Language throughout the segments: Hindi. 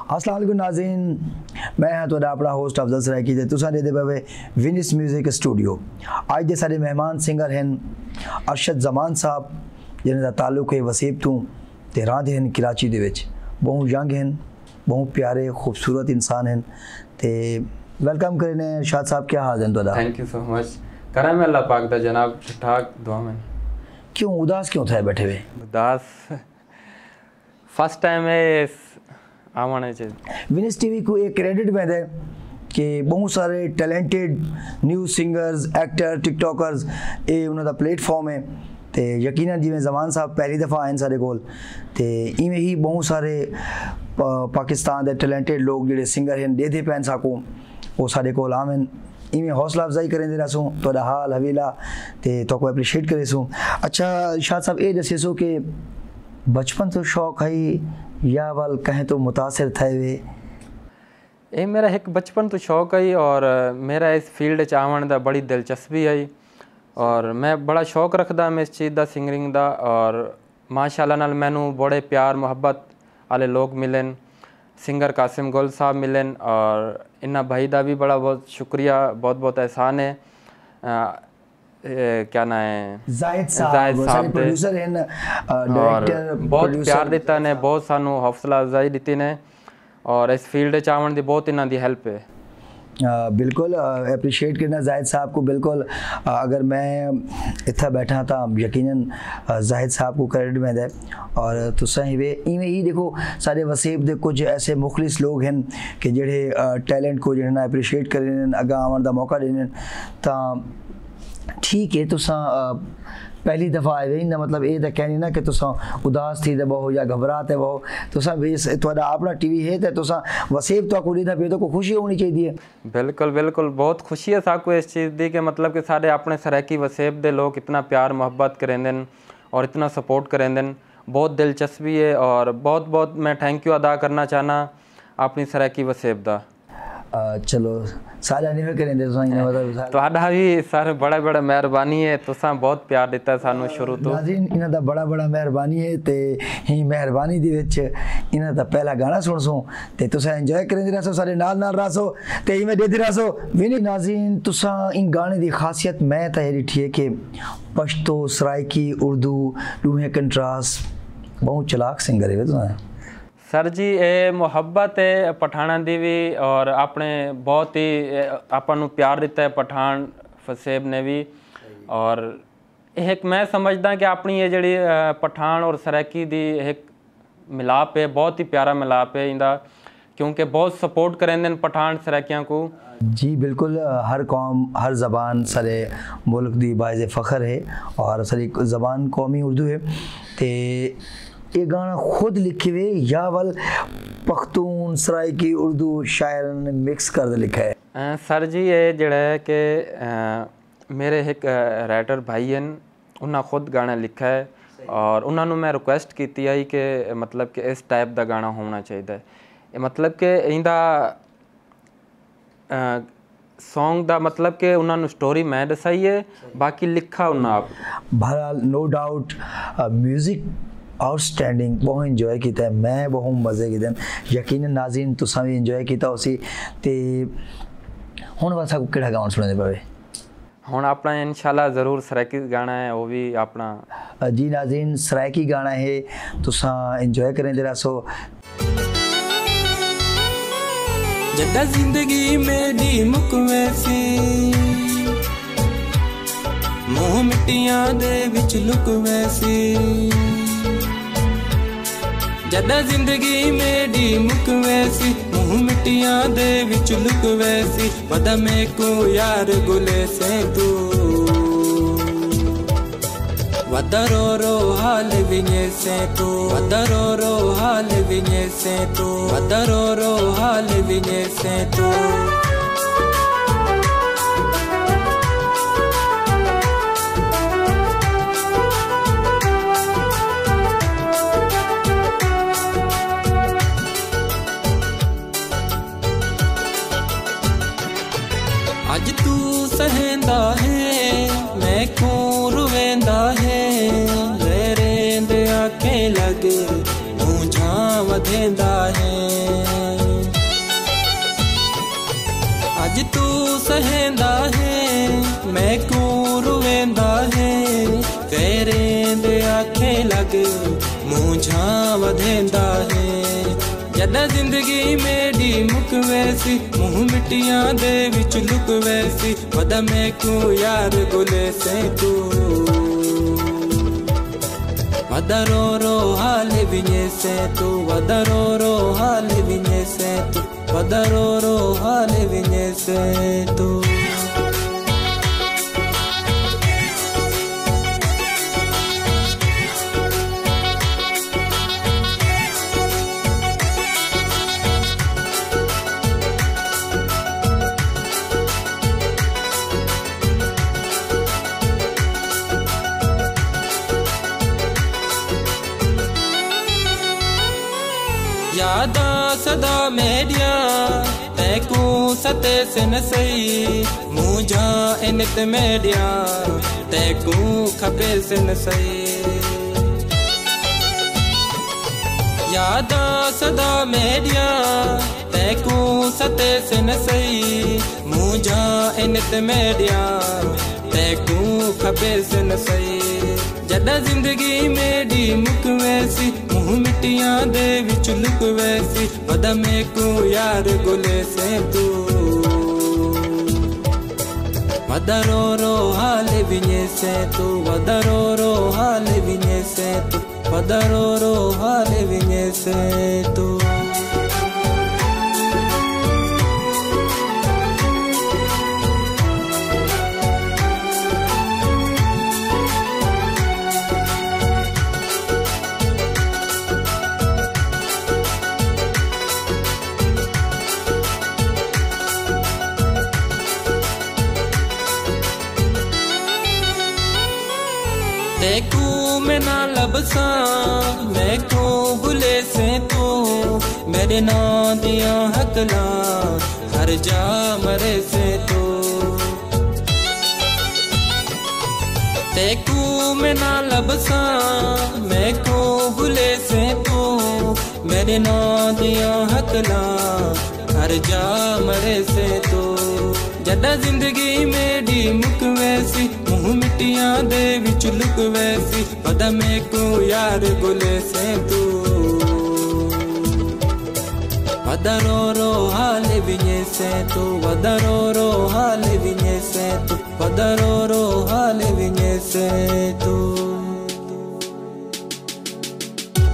अस्सलाम वालेकुम नाज़रीन, मैं हाँ तुहाडा अपना होस्ट अफजल सराइकी ते तुसां दे पवे विनिस म्यूजिक स्टूडियो। अज दे साडे मेहमान सिंगर हैं अरशद जमान साहब, जिन्हां दा ताल्लुक है वसीब तो ते रहंदे हैं कराची दे विच। बहुत यंग हैं, बहुत प्यारे खूबसूरत इंसान हैं ते वेलकम करने अरशद साहब, क्या हाल है तुहाडा? Thank you so much. करम है अल्लाह पाक दा जनाब, ठीक ठाक दुआ में। क्यों उदास क्यों थे बैठे हुए? उदास फर्स्ट टाइम है आवाने चाहिए। विनिस टीवी को एक क्रेडिट में दे कि बहुत सारे talented news singers, actor, TikTokers ये उन्होंने प्लेटफॉर्म है तो यकीनन जिवें जमान साहब पहली दफ़ा आए सारे कोल तो इवें ही बहुत सारे पाकिस्तान के टैलेंटेड लोग जिहड़े सिंगर हैं दे पैन साको वो सारे कोल आवन इवें हौसला अफजाई करें दे रसूँ तो हाल हवेला तो को एप्रीशिएट करे सूँ। अच्छा शाह साहब ये दसे सो कि बचपन तो शौक है या वाल कहें तो मुतासिर थे वे? ये मेरा एक बचपन तो शौक है और मेरा इस फील्ड च आवन दा बड़ी दिलचस्पी है और मैं बड़ा शौक रखदा मैं इस चीज़ दा सिंगरिंग दा। और माशाअल्लाह नाल मैनू बड़े प्यार मुहब्बत वाले लोग मिलन, सिंगर कासिम गुल साहब मिलन और इन्ना भाई दा भी बड़ा बहुत शुक्रिया, बहुत बहुत एहसान है। क्या ना है जाहिद साहब प्रोड्यूसर हैं, डायरेक्टर, बहुत प्यार दिता ने, बहुत सानू हौसला अफजाई दी ने और इस फील्ड च आवन दी बहुत इन्हां दी हेल्प है। बिल्कुल अप्रीशिएट करना जाहिद साहब को। बिल्कुल अगर मैं इतना बैठा था यकीनन जाहिद साहब को क्रेडिट में दे और तुसा ही वे इवें ही देखो सारे वसीब दे कुछ ऐसे मुखलिस लोग हैं कि जेड़े टैलेंट को जो अप्रीशिएट करें अगा आवन दा मौका देने ता ठीक है। तुसा पहली दफ़ा आए वे ना मतलब ये तो कहनी ना कि तुसा उदास थी दे बहु या घबराते बहु, तुसा थोड़ा अपना टीवी है तो तुसा वसीब तो कुड़ी दा पे तो को खुशी होनी चाहिए। बिल्कुल बिल्कुल बहुत खुशी है साकू इस चीज़ दी कि मतलब कि सारे अपने सराकी वसीब दे लोग इतना प्यार मुहब्बत करेंदन और इतना सपोर्ट करेंदन, बहुत दिलचस्पी है और बहुत बहुत मैं थैंक यू अदा करना चाहना अपनी सराकी वसीब दा। चलो सारा नहीं करें दे मतलब तुहाडा भी सर बड़ा बड़ा मेहरबानी है, तुसा बहुत प्यार दिता सानू शुरू तो। नाज़रीन इन्हां दा बड़ा बड़ा मेहरबानी है ते ही मेहरबानी दे विच इन्हां दा पहला गाना सुनसो ते तुसा एंजॉय करें रसो, सारे नाल नाल रसो ते ही में देते रसो विनी। नाज़रीन तुसा इन गाने दी खासियत मैं ता ये ठी है कि पश्तो, सराइकी, उर्दू दूहे कंट्रास्ट बहुत चलाक सिंगर है तुसा। सर जी ये मुहब्बत है पठाना दी भी और आपने बहुत ही आपन प्यार दिता है पठान फसेब ने भी। और एक मैं समझदा कि अपनी ये जड़ी पठान और सराकी दी एक मिलाप है, बहुत ही प्यारा मिलाप है इंदा, क्योंकि बहुत सपोर्ट करेंदे पठान सराकियां को। जी बिल्कुल, हर कौम हर ज़बान सारे मुल्क दी बाइज़ फ़ख्र है और सारी ज़बान कौमी उर्दू है ते ये गाना खुद लिखे हुए या वल पख्तून सराइकी उर्दू शायर ने मिक्स कर लिखा है? सर जी ये जड़ा है कि मेरे एक राइटर भाई हैं उन्हें खुद गाना लिखा है और उन्होंने मैं रिक्वेस्ट की है कि मतलब कि इस टाइप का गाना होना चाहिए, मतलब कि इंदा सॉन्ग दा मतलब कि उन्होंने स्टोरी मैं दसाई है, बाकी लिखा उन्हें आप। बहरहाल नो डाउट म्यूजिक आउटस्टैंडिंग बहुत इंजॉय किया, मैं बहुत मज़े किए यकीनन। नाज़रीन तुसा भी इंजॉय किया उसी ते हुण वाला साकू केड़ा गाना सुनने पवे? हुण अपना इंशाल्लाह ज़रूर सराइकी गाना है वो भी अपना। जी नाज़रीन सराइकी गाना है, तुसा इंजॉय करें जरा सो। जदा जिंदगी मेरी मुकवे सी मुँह मिट्टियां दे विच लुकवे सी, जदा जिंदगी मेरी मुकवे सी मुँह मिट्टियां दे विच लुकवे सी, पता मैं को यार गुले से तू वदरो रो हाल विने से तू, वदरो रो हाल विने से तू, वदरो रो हाल विने से तू। अज तू सहेंदा है मैं को रुवेंदा है, रेंदे आके लगे मुझा वधेंदा है। छां वधेंदा है जॾहिं ज़िंदगी मेरी मुक वैसी मुंह मिट्टियां दे विच लुक वैसी वद में को यार गुले से तू वदरो रो हाल विञे से तू वदरो रो हाल विञे से तू वदरो रो हाल विञे से तू यादा सदा मेडिया तैकू सते सिन सही मुझा इनत मेडिया तैकू खपे सिन सही यादा सदा मेडिया तैकू सते सिन सही मुझा इनत मेडिया तैकू खपे सिन सही जॾहिं ज़िंदगी मेरी मुक वैसी मुंह मिट्टियां दे विच लुक वैसी वद में को यार गुले से तू वदरो रो हाल विञे से तू वदरो रो हाल विञे से तू वदरो रो हाल विञे से तू तैकू मैं ना लबसा मैं को गुले से तू मेरे ना दिया हकला हर जा मरे से तू तैकू मैं ना लबसा मैं को गुले से तू मेरे ना दिया हकला हर जा मरे से तू जॾहिं ज़िंदगी मेरी मुक वैसी मुंह मिट्टियां दे विच लुक वैसी वद में को यार गुले से तू वदरो रो हाल विञे से तू वदरो रो हाल विञे से तू वदरो रो हाल विञे से तू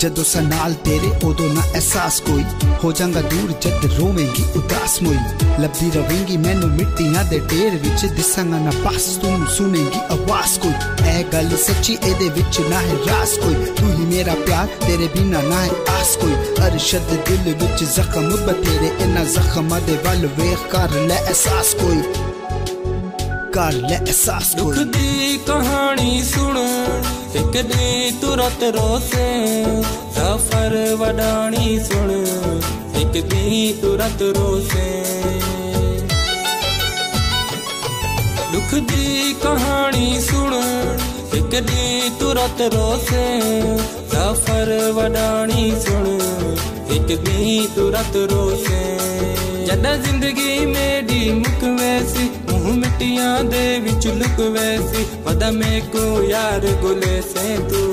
जदों सा नाल तेरे उदों ना एहसास कोई हो जांगा दूर जद रोवेंगी उदास मोई लभदी रवेंगी मैनू मिट्टियां दे ढेर विच दिसांगा ना बस तू सुनेंगी आवाज कोई ऐ गल सच्ची एदे विच ना है रास कोई तू ही मेरा प्यार तेरे बिना ना है आस कोई अरशद दिल विच जख्म बतेरे इना जख्म दे वल वेख कर ले एहसास कोई कर ले एहसास दुख दी कहानी सुन एक दी तुरत रोसे सफर वडानी सुन एक दी तुरत रोसे दुख दी कहानी सुन एक दी तुरत रोसे सफर वडानी सुन एक दी तुरत रोसे जॾहिं ज़िंदगी मेरी मुक वैसी मुंह मिट्टियां दे विच लुक वैसी वद में को यार गुले से तू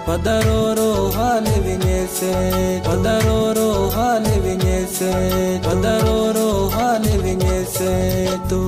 वदरो रो हाल विञे से वदरो रो हाल विञे से वदरो रो हाल विञे से तू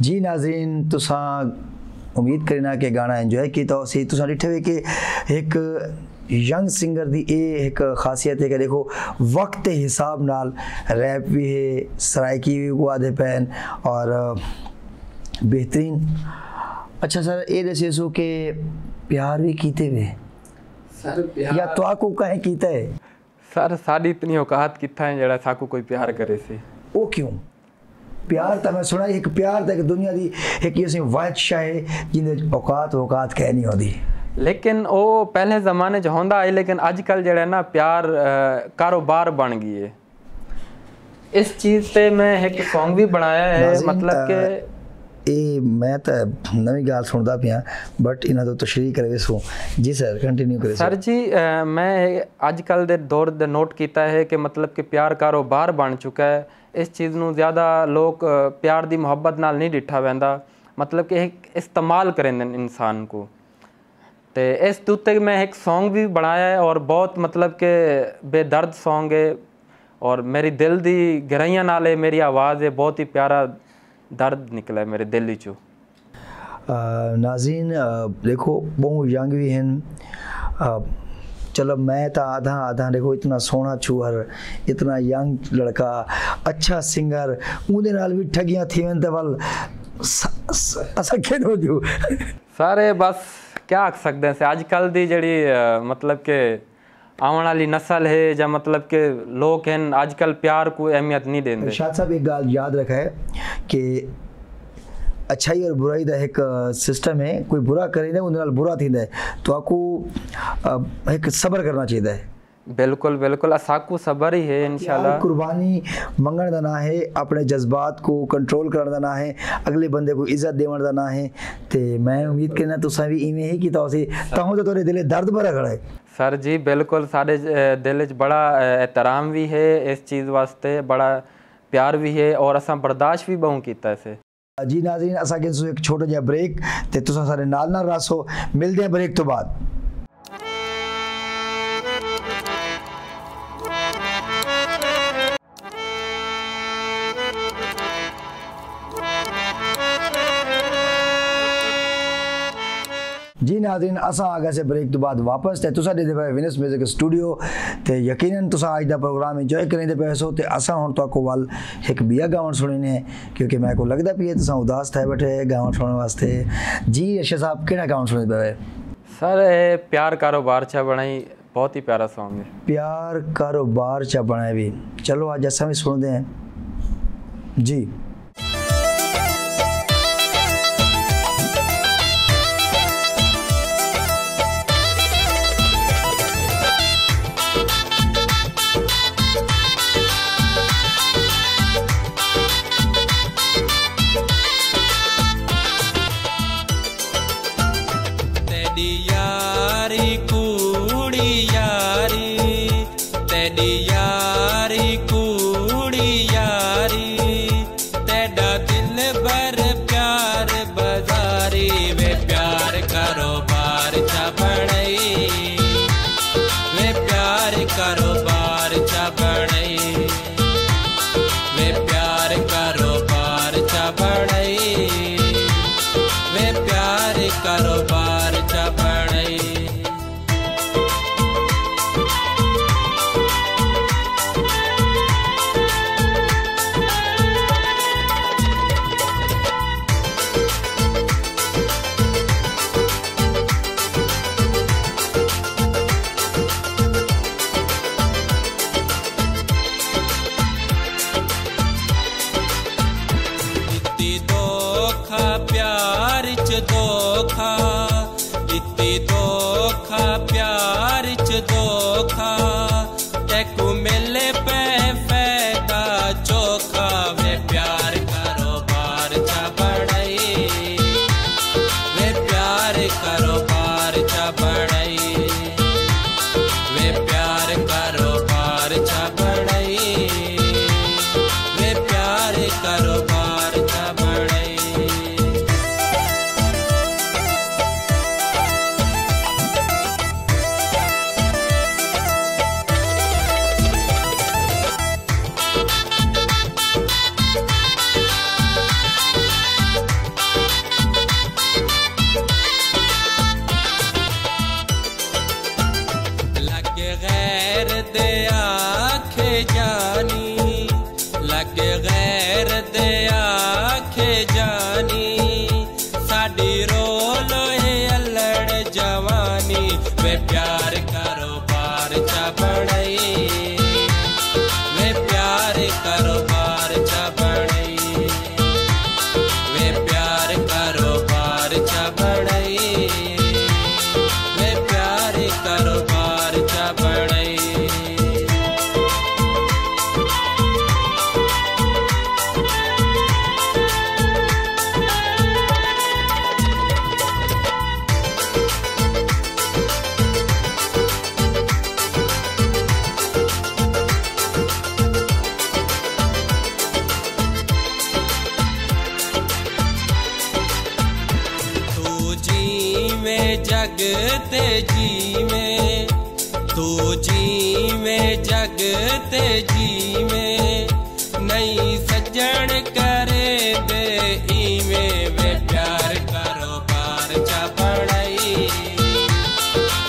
जी नाज़रीन तुसा उम्मीद करना कि गाना एंजॉय किया सी तुसा डिठे वे कि एक यंग सिंगर दी ये एक खासियत है कि देखो वक्त के हिसाब नाल रैप भी है सराइकी भी गुआदे पैन और बेहतरीन। अच्छा सर ये दसे सो कि प्यार भी कीते वे सर प्यार या तो आपको कहीं कीता है सर साड़ी इतनी औकात कितना है जरा साकू कोई प्यार करे से वो क्यों प्यार तो मैं सुना एक प्यार तो एक दुनिया की एक ऐसी बादशाह है जिन्हें औकात कह नहीं होती। लेकिन वो पहले ज़माने च होंदा है, लेकिन अजकल जड़ा ना प्यार कारोबार बन गई है। इस चीज़ पे मैं एक सॉन्ग भी बनाया है, मतलब कि ਇਹ ਮੈਂ ਤਾਂ ਨਵੀਂ ਗੱਲ ਸੁਣਦਾ ਪਿਆ ਬਟ ਇਹਨਾਂ ਤੋਂ ਤਸ਼ਰੀਹ ਕਰੇ ਸੋ ਜੀ ਸਰ ਕੰਟੀਨਿਊ ਕਰੇ सर जी। मैं अजकल दे दौर दे नोट किया है कि मतलब कि प्यार कारोबार बन चुका है। इस चीज़ नूं ज़्यादा लोग प्यार दी मुहब्बत नाल नहीं डिठा वैंदा, मतलब कि एक इस्तेमाल करेंदे इंसान को। तो इस उत्ते मैं एक सॉन्ग भी बनाया है और बहुत मतलब कि बेदर्द सॉन्ग है और मेरी दिल दी गहराइयां नाल है, मेरी आवाज़ है, बहुत ही प्यारा दर्द निकला है मेरे दिल चो। नाज़रीन देखो बहुत यंग भी हैं, चलो मैं तो आधा देखो इतना सोहना छूहर इतना यंग लड़का अच्छा सिंगर उहदे नाल भी ठगियां थी वैन ते वल असा के हो जो सारे बस क्या आख सकते हैं अजकल दी जड़ी मतलब के आने वाली नस्ल है या मतलब के लोग हैं आजकल प्यार को अहमियत नहीं देंगे। शाद साहब एक गाल याद रखा है कि अच्छाई और बुराई का एक सिस्टम है, कोई बुरा करे उन्हें नाल बुरा थी तो आपको एक सब्र करना चाहिए। बिल्कुल बिल्कुल असाकू सब्र ही है इंशाल्लाह। कुर्बानी मंगण का ना है, अपने जज्बात को कंट्रोल करने का ना है, अगले बंदे को इज्जत देने का ना है। तो मैं उम्मीद करना तुसा भी इवें ही कीता होसी तां तो तेरे दिले दर्द भरा खड़ा है। सर जी बिल्कुल सारे दिल च बड़ा एहतराम भी है इस चीज़ वास्ते, बड़ा प्यार भी है और असा बर्दाश्त भी बहुत किया इसे। जी नाज़रीन असा के एक छोटा जिहा ब्रेक ते तुसा सारे नाल रसो, मिलते हैं ब्रेक तो बाद। जी नाज़रीन असा आ गए से ब्रेक तो बाद वापस ते तुसा देदे पे विनस म्यूजिक स्टूडियो ते यकीनन तुसा आज दा प्रोग्राम एंजॉय करेंदे पे सो ते असा हुण तो को वाल एक बिया गावन सुनने क्योंकि मैं को लगदा पई तुसा उदास थे बैठे गावन सुनने वास्ते। जी अर्शद साहब केड़ा गावन सुनदे पे? सर प्यार कारोबार चा बनाई बहुत ही प्यारा सॉन्ग है। प्यार कारोबार चा बनाए भी चलो आज असा भी सुनते हैं जी। जग ते जीवे तू जीवे जग ते जीवे नहीं सज्जन करे दे इवे वे प्यार कारोबार चा बनाई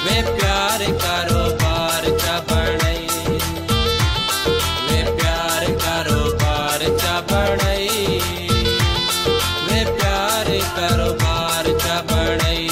वे प्यार कारोबार चा बनाई वे प्यार कारोबार चा बनाई वे प्यार कारोबार चा बनाई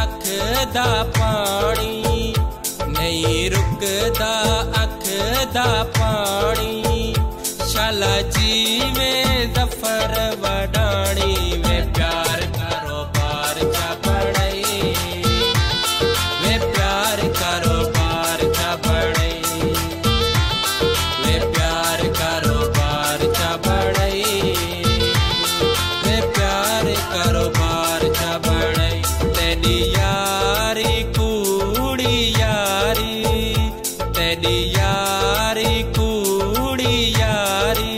अख दा पानी नहीं रुकदा अख दा पानी शाला जीवे जफर वडानी वे प्यार कारोबार चा बनाई वे प्यार कारोबार चा बनाई वे प्यार कारोबार चा बनाई वे प्यार कारोबार चा बनाई तेरी यारी कूड़ी यारी तेरी यारी कूड़ी यारी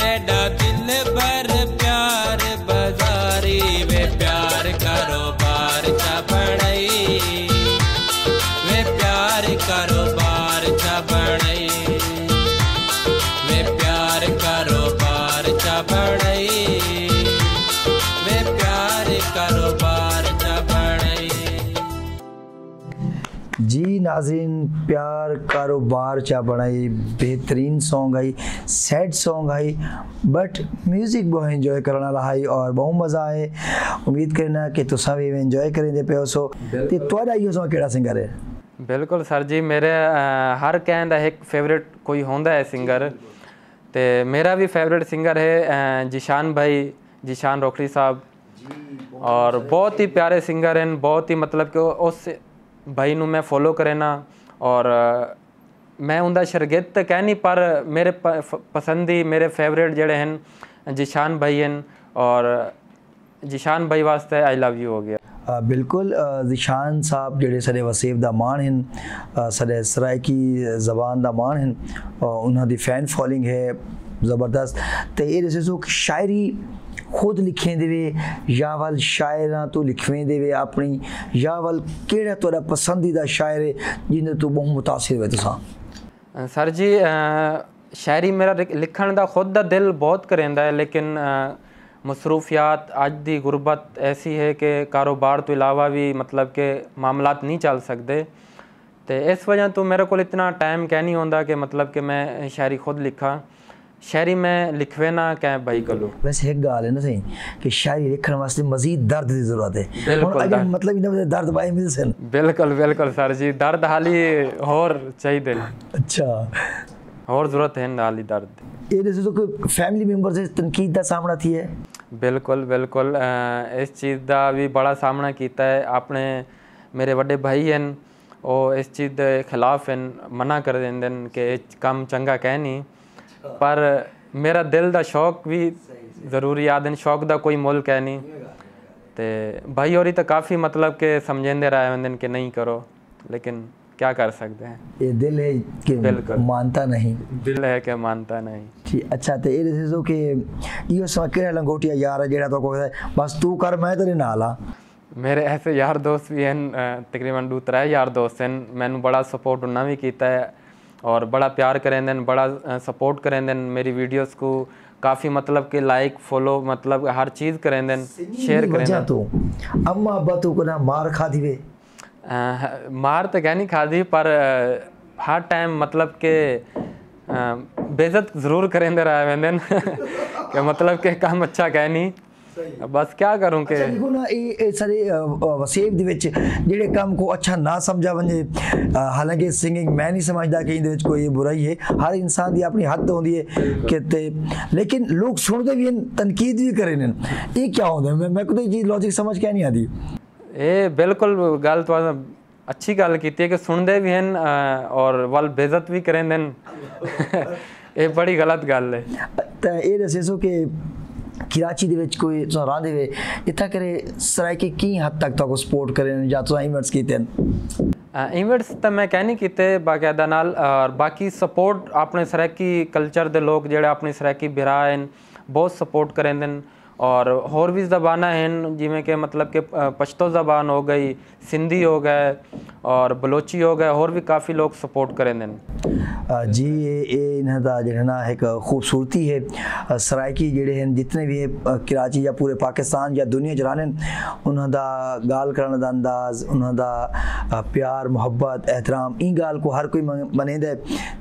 तेरा दिल भर प्यार बाजारी वे प्यार कारोबार चा बनाई वे प्यार कारोबार चा बनाई वे प्यार कारोबार चा बनाई वे प्यार कारोबार चा बनाई। जी नाज़रीन, प्यार कारोबार चा बनाई बेहतरीन song I, sad song I, but music बहुत इंजॉय करना रहा है और बहुत मज़ा आए। उम्मीद करना कि तुसा भी इंजॉय करेंगे पे सो ते तुहाडा इहो सॉन्ग केड़ा सिंगर है? बिल्कुल सर जी, मेरे हर कहन दा एक फेवरेट कोई होंदा है सिंगर, ते मेरा भी फेवरेट सिंगर है जिशान भाई, जिशान रोखड़ी साहब, और बहुत ही प्यारे सिंगर हैं, बहुत ही मतलब कि उस भाई नू मैं फॉलो करे ना, और मैं उनका शागिर्द तो कह नहीं, पर मेरे पसंदी मेरे फेवरेट जड़े हैं जिशान भाई हैं, और जिशान भाई वास्ते आई लव यू हो गया। बिल्कुल, जिशान साहब जेडे साढ़े वसीफ दा मान हैं, साढ़े सराइकी ज़बान दा मान हैं, उन्होंने फैन फॉलोइंग है ज़बरदस्त। तो ये दसो कि शायरी खुद लिखें देवे या वल शायरां तो लिखवें देवे अपनी, या वल केड़ा तुहाडा पसंदीदा शायर है जिन्हें तू बहुत मुतासिर हुए तुसां? सर जी, शायरी मेरा लिखण दा खुद दा दिल बहुत करेंदा है, लेकिन मसरूफियात अज दी गुरबत ऐसी है कि कारोबार तो इलावा भी मतलब के मामलात नहीं चल सकते, तो इस वजह तो मेरे को इतना टाइम कह नहीं होंदा कि मतलब कि मैं शायरी खुद लिखा। शायरी में लिखवे ना क्या भाई कलो। वैसे एक गाल है ना सही कि शायरी लिखने वास्ते मजीद दर्द की जरूरत है। बिल्कुल, अगर मतलब इन्हें दर्द पाए मिल सन। बिल्कुल बिल्कुल सर जी, दर्द हाली और चाहिए। अच्छा, और जरूरत है हाली दर्द। ये जैसे तो कोई फैमिली मेंबर से तनकीद का सामना थी है? बिल्कुल बिल्कुल, इस चीज़ का भी बड़ा सामना किया है। अपने मेरे बड़े भाई हैं, वो इस चीज़ के खिलाफ हैं, मना कर देंगे कि काम चंगा कह नहीं, पर मेरा दिल का शौक भी ज़रूरी आदन, शौक का कोई मुल कह नहीं, तो भाई और तो काफ़ी मतलब के समझेंदे रहे होंगे कि नहीं करो, लेकिन क्या कर सकते हैं। ये दिल है कि मानता नहीं, दिल है कि मानता नहीं। ठीक, अच्छा, तो ये दसो कि यो समा केड़ा लंगोटिया यार है जेड़ा तो कोई बस तू कर मैं तेरे नाल आ? मेरे ऐसे यार दोस्त भी हैं, तकरीबन 2-3 यार दोस्त हैं, मैंने बड़ा सपोर्ट उन्हें भी किया है और बड़ा प्यार करेंगे, बड़ा सपोर्ट करेंगे मेरी वीडियोस को, काफ़ी मतलब कि लाइक फॉलो मतलब हर चीज़ करेंगे, शेयर करेंगे। तो अम्मा अब्बा तो को ना मार खा दिवे? मार तो क्या नहीं खादी, पर हर टाइम मतलब के बेइज्जत ज़रूर करेंगे रहे वेंदन कि मतलब के काम अच्छा कह नहीं, बस क्या करूं के। अच्छा देखो ना, ये सारे वसीफ दे विच जेड़े काम को अच्छा ना समझा वंजे, हालांकि सिंगिंग मैं नहीं समझदा कि इहदे विच कोई बुराई है, हर इंसान दी अपनी हद होंदी है कि ते, लेकिन लोग सुनदे भी हैं, तनकीद भी करे ने, ये क्या होंदा है? मैं को तो ये चीज़ लॉजिक समझ क्या नहीं आती। ये बिल्कुल गल तो अच्छी गल की है कि सुनते भी हैं और वल बेइज्जत भी करेंगे ਇਹ ਬੜੀ ਗਲਤ ਗੱਲ ਹੈ। ਤਾਂ ਇਹ ਦੱਸੋ ਕਿ कराची दे विच कोई तुस रहंदे वे इत्थै करे सराइकी की हद तक तुहानू सपोर्ट करे ने जां तुसां इवेंट्स कीते न? इवेंट्स तो मैं कह नहीं कीते बाकायदा नाल, और बाकी सपोर्ट अपने सराइकी कल्चर दे लोग जेड़े अपनी सराइकी बिरा हैं बहुत सपोर्ट करेंदे न। और होर भी ज़बाना हैं जिमें कि मतलब कि पश्तो ज़बान हो गई, सिंधी हो गए और बलोची हो गए, और भी काफ़ी लोग सपोर्ट करेंदे न। जी ये इन्हां दा जेह्ड़ा ना एक खूबसूरती है सराइकी जेह्ड़े हैं जितने भी कराची या पूरे पाकिस्तान या दुनिया च रैह्ने उन्हां दा गाल करने दा अंदाज़, उन्हां दा प्यार मुहब्बत एहतराम इन गाल को हर कोई मनेंदा है।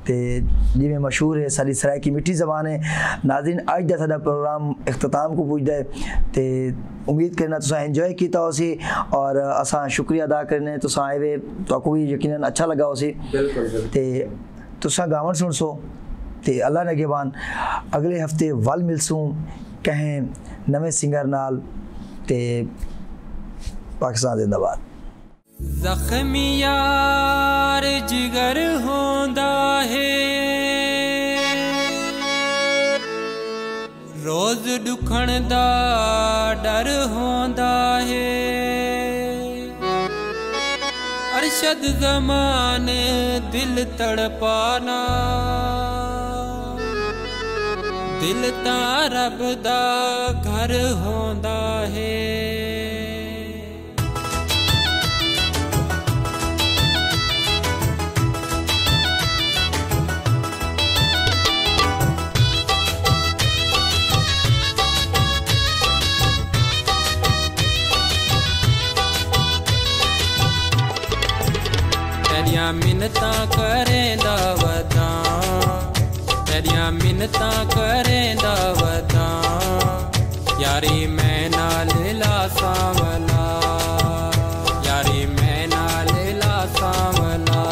ते जिवें मशहूर है साडी सराइकी मिठी ज़बान है। नाज़रीन अज दा साडा प्रोग्राम इख्तिताम को पुजदा है ते उम्मीद करना तुसां एंजॉय कीता होसी और असां शुक्रिया अदा करने तुसां आए वे तुहानू भी यकीनन अच्छा लगा होसी। बिल्कुल ते तुसां गावन सुनसो ते अल्लाह नगेबान अगले हफ्ते वल मिलसूं कहें नवे सिंगर नाल ते पाकिस्तान जिंदाबाद। जख्मी यार जिगर होंदा है रोज दुखण दा डर होंदा है अरशद ज़माने दिल तड़पाना दिल ता रब दा घर होंदा है। तेरियां मिन्नतां करेंदा वदा तेरियां मिन्नतां करेंदा वदा यारी मैं नाल ला सावला यारी मैं नाल ला सावला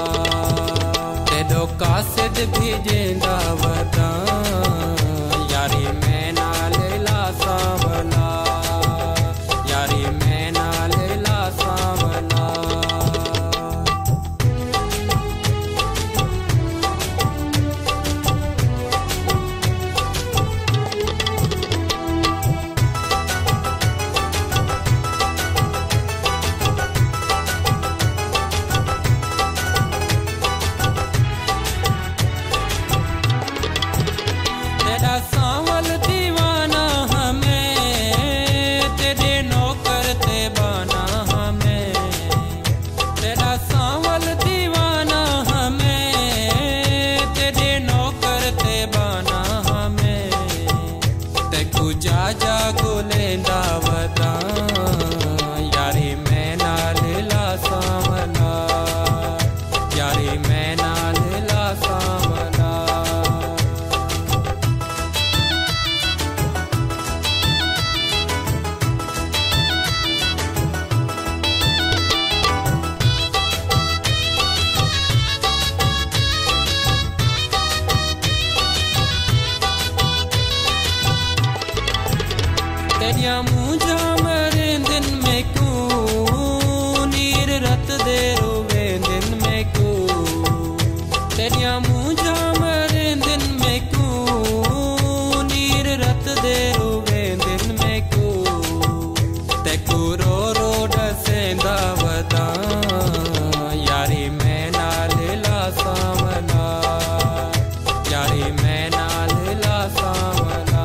तेदो कासिद भेजेंदा वदा यारी मैं नाल ला सावला यारी मैं नाल ला सावला। तेरिया मुझा मरे दिन में क्यों नीर रत दे रोवे दिन में क्यों तेरिया मुझा मरे दिन में क्यों नीर रत दे रोवे दिन में क्यों तेकू रो रो डसेंदा वदा यारी मैं नाल ला सावला यारी मैं नाल ला सावला।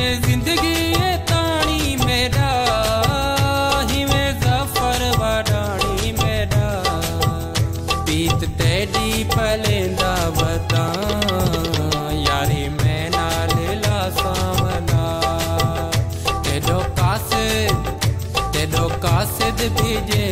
हिमें जिंदगी ये ताणी मेरा हिमें जफर वडाणी मेरा पीत तेरी पलेंदा बता यारी मैं नाल ला सामना तेरो कासिद भेजे